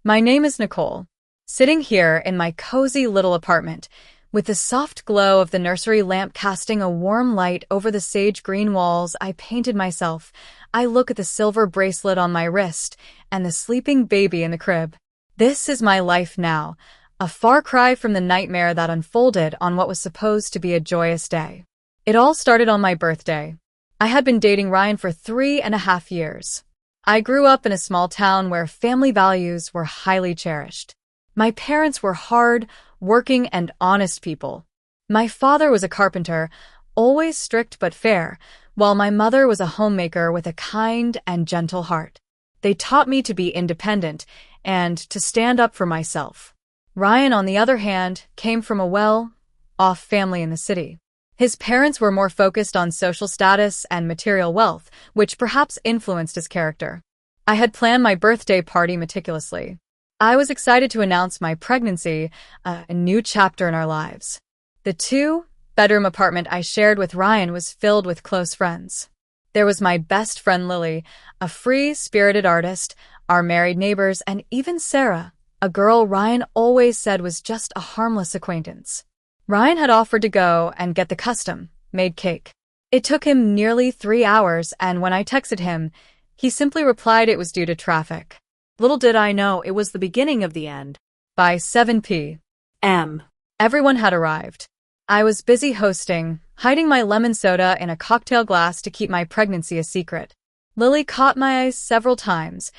My name is Nicole, sitting here in my cozy little apartment, with the soft glow of the nursery lamp casting a warm light over the sage green walls I painted myself. I look at the silver bracelet on my wrist and the sleeping baby in the crib. This is my life now, a far cry from the nightmare that unfolded on what was supposed to be a joyous day. It all started on my birthday. I had been dating Ryan for 3.5 years. I grew up in a small town where family values were highly cherished. My parents were hard, working, and honest people. My father was a carpenter, always strict but fair, while my mother was a homemaker with a kind and gentle heart. They taught me to be independent and to stand up for myself. Ryan, on the other hand, came from a well-off family in the city. His parents were more focused on social status and material wealth, which perhaps influenced his character. I had planned my birthday party meticulously. I was excited to announce my pregnancy, a new chapter in our lives. The two-bedroom apartment I shared with Ryan was filled with close friends. There was my best friend Lily, a free-spirited artist, our married neighbors, and even Sarah, a girl Ryan always said was just a harmless acquaintance. Ryan had offered to go and get the custom-made cake. It took him nearly 3 hours, and when I texted him, he simply replied it was due to traffic. Little did I know it was the beginning of the end. By 7 p.m., everyone had arrived. I was busy hosting, hiding my lemon soda in a cocktail glass to keep my pregnancy a secret. Lily caught my eye several times.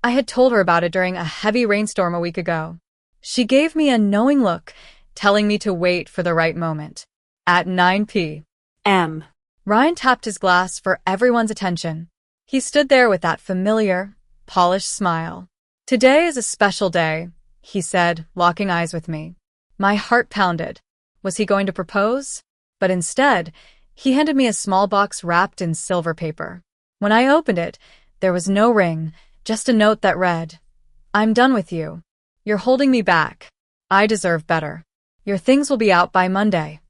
I had told her about it during a heavy rainstorm a week ago. She gave me a knowing look, telling me to wait for the right moment. At 9 p.m., Ryan tapped his glass for everyone's attention. He stood there with that familiar, polished smile. "Today is a special day," he said, locking eyes with me. My heart pounded. Was he going to propose? But instead, he handed me a small box wrapped in silver paper. When I opened it, there was no ring, just a note that read, "I'm done with you. You're holding me back. I deserve better. Your things will be out by Monday."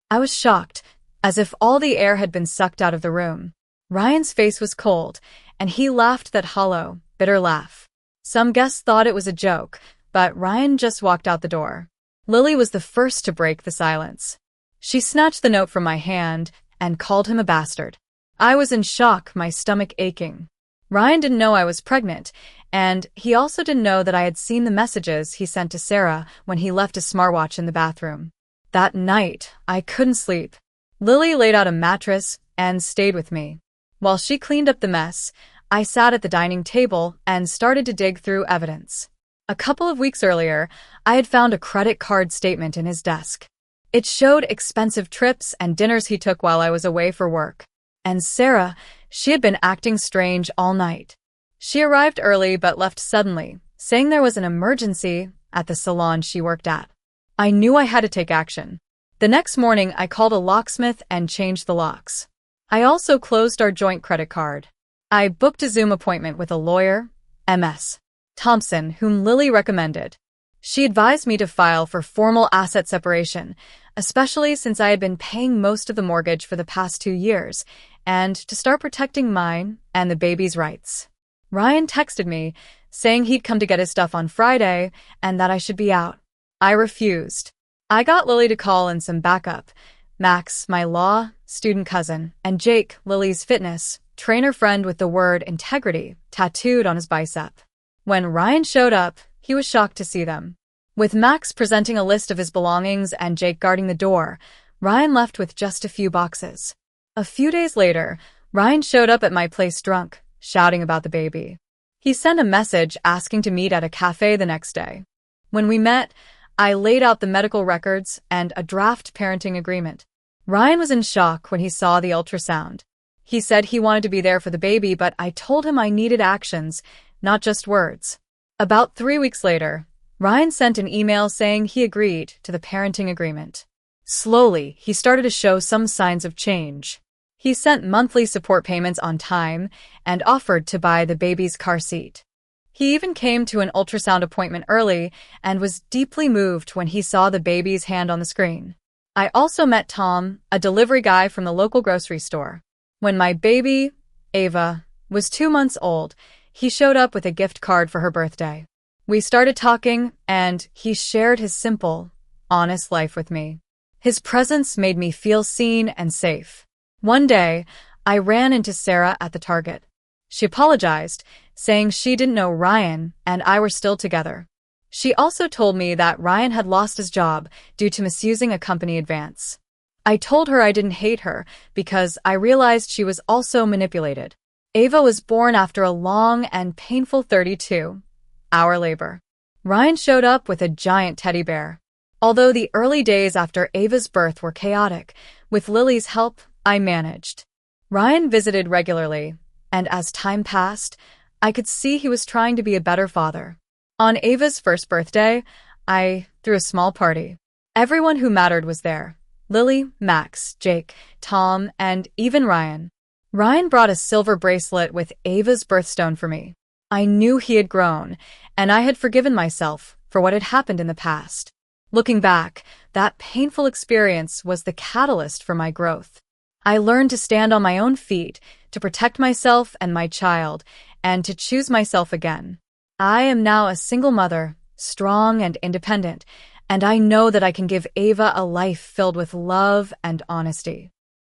I was shocked, as if all the air had been sucked out of the room. Ryan's face was cold, and he laughed that hollow, bitter laugh. Some guests thought it was a joke, but Ryan just walked out the door. Lily was the first to break the silence. She snatched the note from my hand and called him a bastard. I was in shock, my stomach aching. Ryan didn't know I was pregnant, and he also didn't know that I had seen the messages he sent to Sarah when he left his smartwatch in the bathroom. That night, I couldn't sleep. Lily laid out a mattress and stayed with me. While she cleaned up the mess, I sat at the dining table and started to dig through evidence. A couple of weeks earlier, I had found a credit card statement in his desk. It showed expensive trips and dinners he took while I was away for work. And Sarah, she had been acting strange all night. She arrived early but left suddenly, saying there was an emergency at the salon she worked at. I knew I had to take action. The next morning, I called a locksmith and changed the locks. I also closed our joint credit card. I booked a Zoom appointment with a lawyer, M.S. Thompson, whom Lily recommended. She advised me to file for formal asset separation, especially since I had been paying most of the mortgage for the past 2 years, and to start protecting mine and the baby's rights. Ryan texted me, saying he'd come to get his stuff on Friday and that I should be out. I refused. I got Lily to call in some backup. Max, my law student cousin, and Jake, Lily's fitness trainer friend with the word integrity tattooed on his bicep. When Ryan showed up, he was shocked to see them. With Max presenting a list of his belongings and Jake guarding the door, Ryan left with just a few boxes. A few days later, Ryan showed up at my place drunk, shouting about the baby. He sent a message asking to meet at a cafe the next day. When we met, I laid out the medical records and a draft parenting agreement. Ryan was in shock when he saw the ultrasound. He said he wanted to be there for the baby, but I told him I needed actions, not just words. About 3 weeks later, Ryan sent an email saying he agreed to the parenting agreement. Slowly, he started to show some signs of change. He sent monthly support payments on time and offered to buy the baby's car seat. He even came to an ultrasound appointment early and was deeply moved when he saw the baby's hand on the screen. I also met Tom, a delivery guy from the local grocery store. When my baby, Ava, was 2 months old, he showed up with a gift card for her birthday. We started talking, and he shared his simple, honest life with me. His presence made me feel seen and safe. One day, I ran into Sarah at the Target. She apologized, saying she didn't know Ryan and I were still together. She also told me that Ryan had lost his job due to misusing a company advance. I told her I didn't hate her because I realized she was also manipulated. Ava was born after a long and painful 32-hour labor. Ryan showed up with a giant teddy bear. Although the early days after Ava's birth were chaotic, with Lily's help, I managed. Ryan visited regularly, and as time passed, I could see he was trying to be a better father. On Ava's first birthday, I threw a small party. Everyone who mattered was there. Lily, Max, Jake, Tom, and even Ryan. Ryan brought a silver bracelet with Ava's birthstone for me. I knew he had grown, and I had forgiven myself for what had happened in the past. Looking back, that painful experience was the catalyst for my growth. I learned to stand on my own feet, to protect myself and my child, and to choose myself again. I am now a single mother, strong and independent, and I know that I can give Ava a life filled with love and honesty.